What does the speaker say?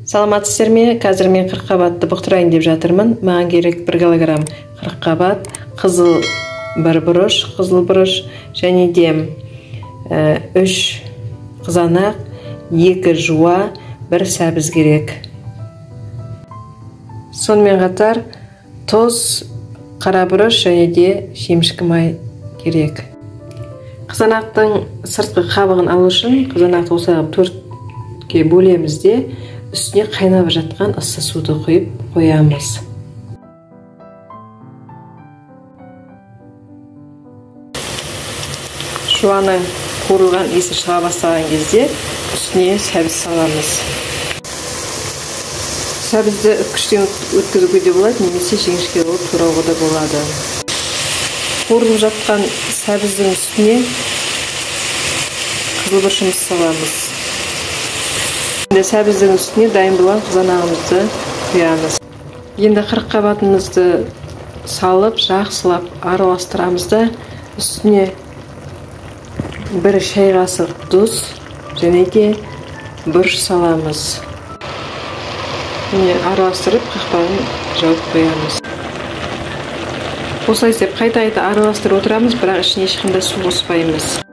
Саламатсыздар ме? Қазір мен қырыққабатты бұқтырайын деп жатырмын. Маған керек 1 килограмм қырыққабат, қызыл бұрыш, және де 3 қызанақ, 2 жуа, 1 сәбіз керек. Сонымен қатар тұз, қара бұрыш және де шемішкі май керек. Қызанақтың сыртқы қабығын алу үшін қызанақты осылай 4-ке бөлеміз де үстіне қайнап жатқан ыстық суды құйып қоямыз. Жуаның қуырылған иісі шыға бастаған кезде үстіне сәбіз саламыз. Сәбізді үткіштен өткізуге де болады, немесе жіңішке болып турауға да болады. Қуырылып жатқан сәбіздің үстіне қызыл бұрышымызды саламыз. Енді сәбіздің үстіне дайын болған қызанағымызды құямыз. Енді қырыққабатымызды салып, жақсылап араластырамыз да үстіне 1 шай қасық тұз және де бұрыш саламыз. Міне араластырып, қақпағын жауып қоямыз. Осылай істеп қайта араластырып отырамыз, бірақ ішіне ешқандай су қоспаймыз.